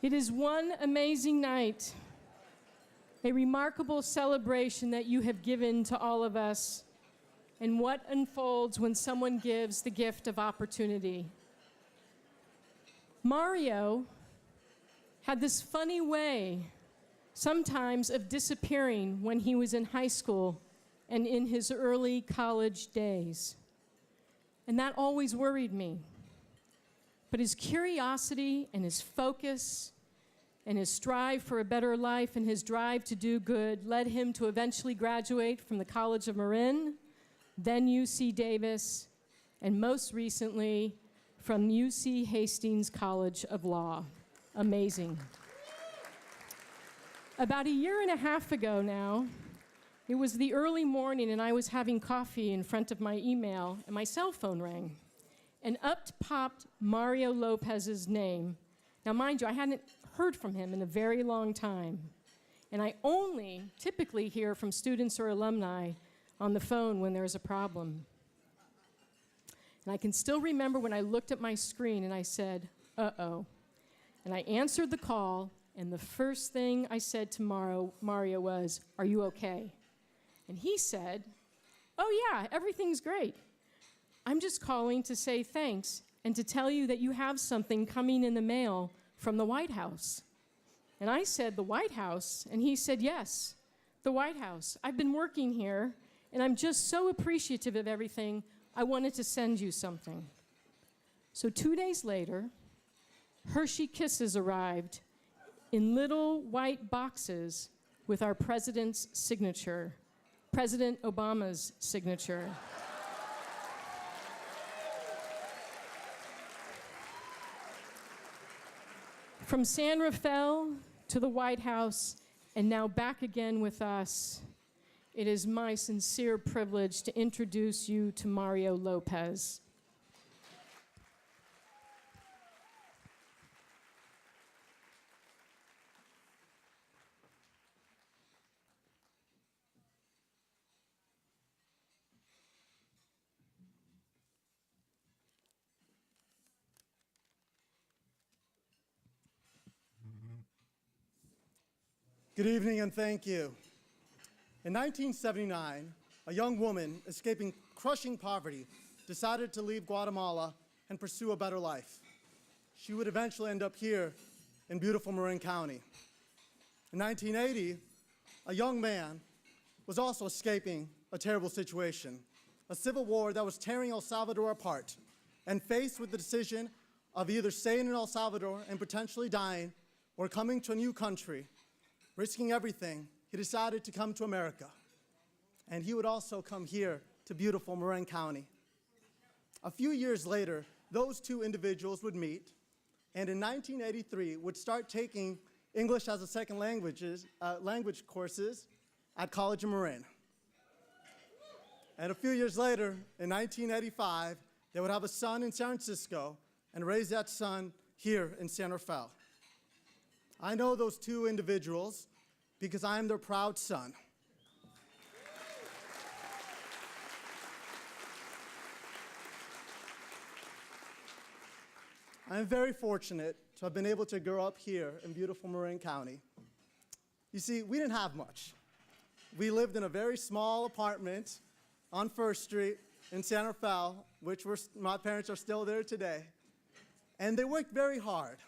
It is one amazing night, a remarkable celebration that you have given to all of us, and what unfolds when someone gives the gift of opportunity. Mario had this funny way, sometimes, of disappearing when he was in high school and in his early college days. And that always worried me. But his curiosity and his focus and his strive for a better life and his drive to do good led him to eventually graduate from the College of Marin, then UC Davis, and most recently from UC Hastings College of Law. Amazing. About a year and a half ago now, it was the early morning and I was having coffee in front of my email and my cell phone rang. And up popped Mario Lopez's name. Now, mind you, I hadn't heard from him in a very long time. And I only typically hear from students or alumni on the phone when there's a problem. And I can still remember when I looked at my screen and I said, uh-oh. And I answered the call, and the first thing I said to Mario was, "Are you okay?" And he said, "Oh yeah, everything's great. I'm just calling to say thanks and to tell you that you have something coming in the mail from the White House." And I said, "The White House?" And he said, "Yes, the White House. I've been working here, and I'm just so appreciative of everything. I wanted to send you something." So 2 days later, Hershey Kisses arrived in little white boxes with our president's signature, President Obama's signature. From San Rafael to the White House, and now back again with us, it is my sincere privilege to introduce you to Mario Lopez. Good evening and thank you. In 1979, a young woman escaping crushing poverty decided to leave Guatemala and pursue a better life. She would eventually end up here in beautiful Marin County. In 1980, a young man was also escaping a terrible situation, a civil war that was tearing El Salvador apart, and faced with the decision of either staying in El Salvador and potentially dying or coming to a new country. Risking everything, he decided to come to America. And he would also come here to beautiful Marin County. A few years later, those two individuals would meet, and in 1983 would start taking English as a second language courses at College of Marin. And a few years later, in 1985, they would have a son in San Francisco and raise that son here in San Rafael. I know those two individuals because I am their proud son. I am very fortunate to have been able to grow up here in beautiful Marin County. You see, we didn't have much. We lived in a very small apartment on First Street in San Rafael, which my parents are still there today. And they worked very hard.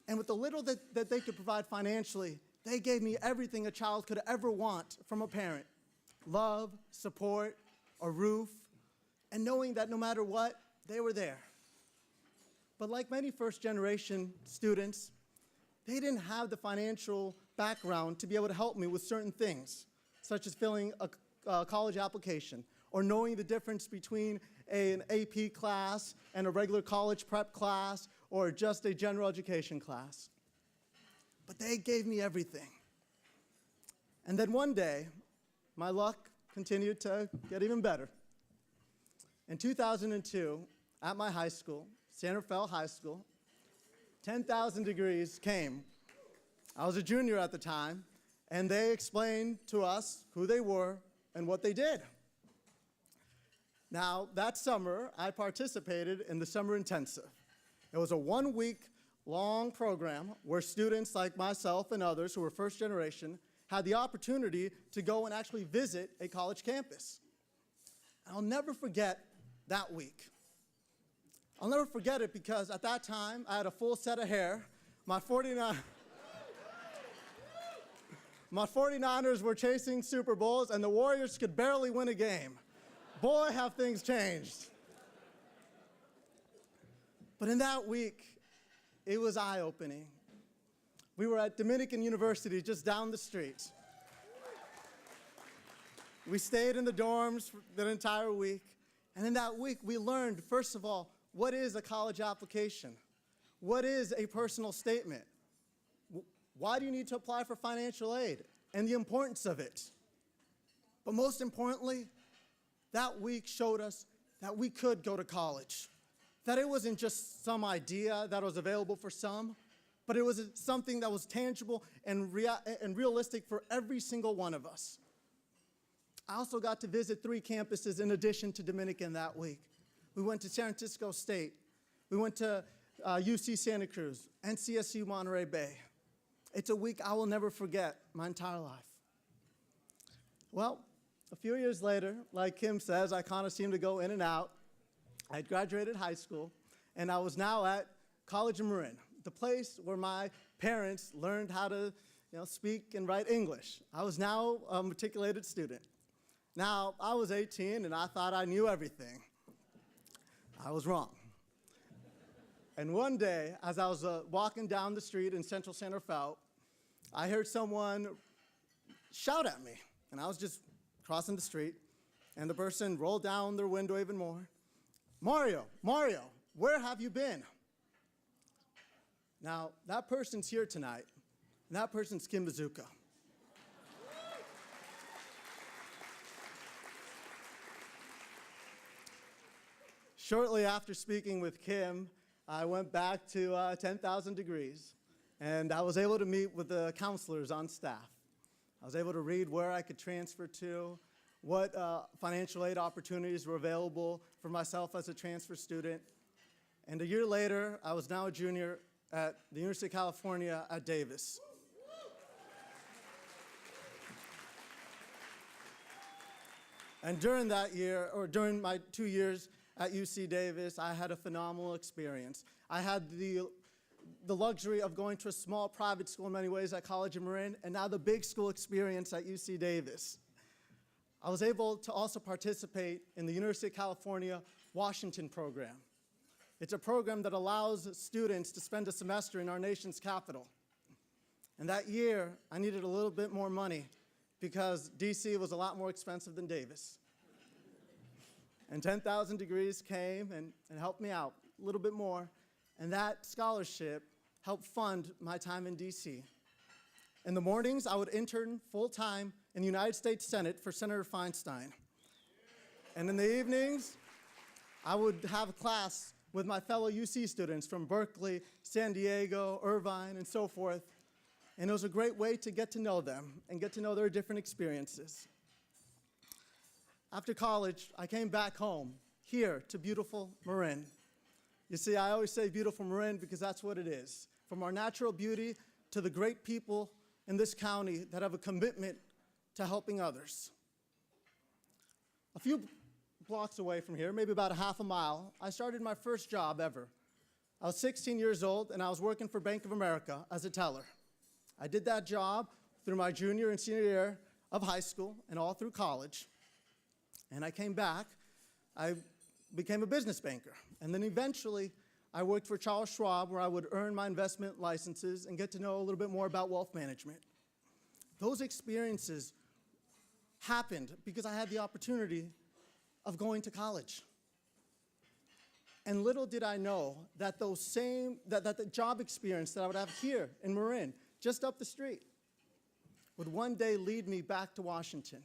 And with the little that they could provide financially, they gave me everything a child could ever want from a parent: love, support, a roof, and knowing that no matter what, they were there. But like many first-generation students, they didn't have the financial background to be able to help me with certain things, such as filling a college application, or knowing the difference between an AP class and a regular college prep class, or just a general education class. But they gave me everything. And then one day, my luck continued to get even better. In 2002, at my high school, San Rafael High School, 10,000 degrees came. I was a junior at the time, and they explained to us who they were and what they did. Now, that summer, I participated in the Summer Intensive. It was a 1-week long program where students like myself and others who were first generation had the opportunity to go and actually visit a college campus. And I'll never forget that week. I'll never forget it because at that time, I had a full set of hair. My 49ers were chasing Super Bowls, and the Warriors could barely win a game. Boy, have things changed. But in that week, it was eye-opening. We were at Dominican University just down the street. We stayed in the dorms for the entire week. And in that week, we learned, first of all, what is a college application? What is a personal statement? Why do you need to apply for financial aid? And the importance of it. But most importantly, that week showed us that we could go to college. That it wasn't just some idea that was available for some, but it was something that was tangible and realistic for every single one of us. I also got to visit 3 campuses in addition to Dominican that week. We went to San Francisco State. We went to UC Santa Cruz and CSU Monterey Bay. It's a week I will never forget my entire life. Well, a few years later, like Kim says, I kind of seemed to go in and out. I had graduated high school, and I was now at College of Marin, the place where my parents learned how to speak and write English. I was now a matriculated student. Now, I was 18, and I thought I knew everything. I was wrong. And one day, as I was walking down the street in Central Center Felt, I heard someone shout at me. And I was just crossing the street, and the person rolled down their window even more. Mario, where have you been? Now, that person's here tonight, and that person's Kim Bazooka. Shortly after speaking with Kim, I went back to 10,000 Degrees, and I was able to meet with the counselors on staff. I was able to read where I could transfer to, what financial aid opportunities were available for myself as a transfer student. And a year later, I was now a junior at the University of California at Davis. And during that year, or during my 2 years at UC Davis, I had a phenomenal experience. I had the luxury of going to a small private school in many ways at College of Marin, and now the big school experience at UC Davis. I was able to also participate in the University of California Washington program. It's a program that allows students to spend a semester in our nation's capital. And that year, I needed a little bit more money because DC was a lot more expensive than Davis. And 10,000 Degrees came and helped me out a little bit more. And that scholarship helped fund my time in DC. In the mornings, I would intern full-time in the United States Senate for Senator Feinstein. And in the evenings, I would have a class with my fellow UC students from Berkeley, San Diego, Irvine, and so forth. And it was a great way to get to know them and get to know their different experiences. After college, I came back home, here to beautiful Marin. You see, I always say beautiful Marin because that's what it is. From our natural beauty to the great people in this county that have a commitment to helping others. A few blocks away from here, maybe about a half a mile, I started my first job ever. I was 16 years old, and I was working for Bank of America as a teller. I did that job through my junior and senior year of high school and all through college. And I came back, I became a business banker. And then eventually, I worked for Charles Schwab, where I would earn my investment licenses and get to know a little bit more about wealth management. Those experiences happened because I had the opportunity of going to college. And little did I know that that the job experience that I would have here in Marin, just up the street, would one day lead me back to Washington.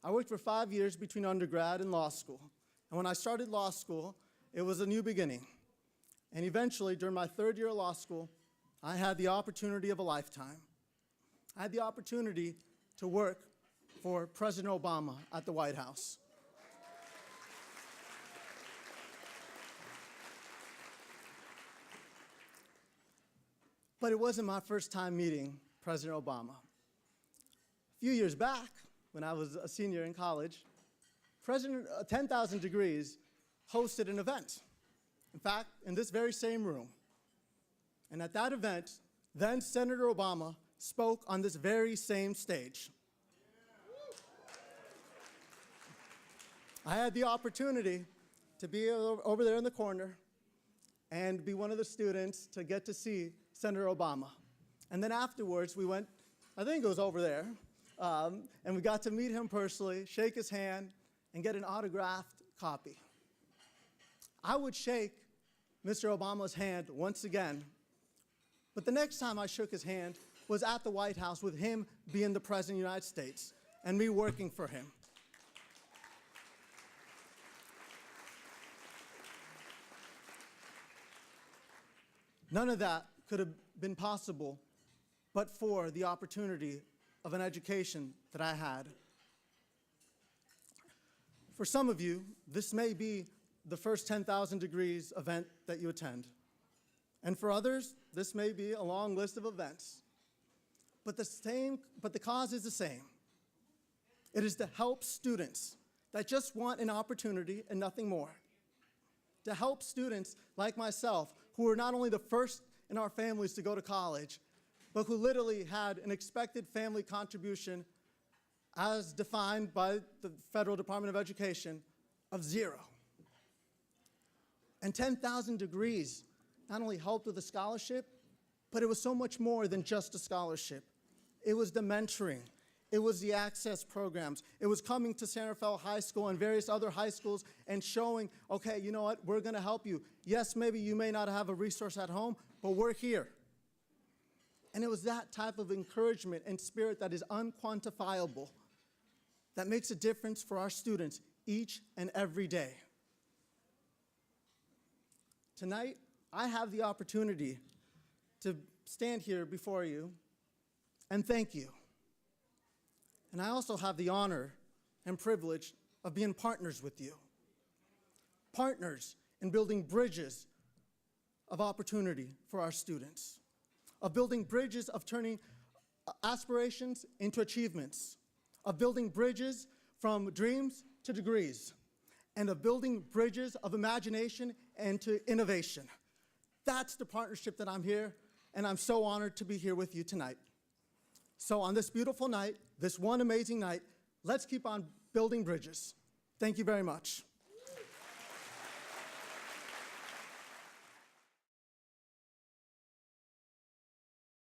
I worked for 5 years between undergrad and law school. And when I started law school, it was a new beginning. And eventually, during my 3rd year of law school, I had the opportunity of a lifetime. I had the opportunity to work for President Obama at the White House. But it wasn't my first time meeting President Obama. A few years back, when I was a senior in college, President 10,000 Degrees hosted an event. In fact, in this very same room. And at that event, then Senator Obama spoke on this very same stage. I had the opportunity to be over there in the corner and be one of the students to get to see Senator Obama. And then afterwards, we went, I think it was over there, and we got to meet him personally, shake his hand, and get an autographed copy. I would shake Mr. Obama's hand once again, but the next time I shook his hand was at the White House with him being the President of the United States and me working for him. None of that could have been possible but for the opportunity of an education that I had. For some of you, this may be the first 10,000 Degrees event that you attend. And for others, this may be a long list of events. But the cause is the same. It is to help students that just want an opportunity and nothing more. To help students like myself, who are not only the first in our families to go to college, but who literally had an expected family contribution as defined by the Federal Department of Education of 0. And 10,000 Degrees not only helped with a scholarship, but it was so much more than just a scholarship. It was the mentoring. It was the access programs. It was coming to San Rafael High School and various other high schools and showing, okay, you know what, we're gonna help you. Yes, maybe you may not have a resource at home, but we're here. And it was that type of encouragement and spirit that is unquantifiable that makes a difference for our students each and every day. Tonight, I have the opportunity to stand here before you and thank you. And I also have the honor and privilege of being partners with you. Partners in building bridges of opportunity for our students, of building bridges of turning aspirations into achievements, of building bridges from dreams to degrees, and of building bridges of imagination and to innovation. That's the partnership that I'm here, and I'm so honored to be here with you tonight. So on this beautiful night, this one amazing night, let's keep on building bridges. Thank you very much.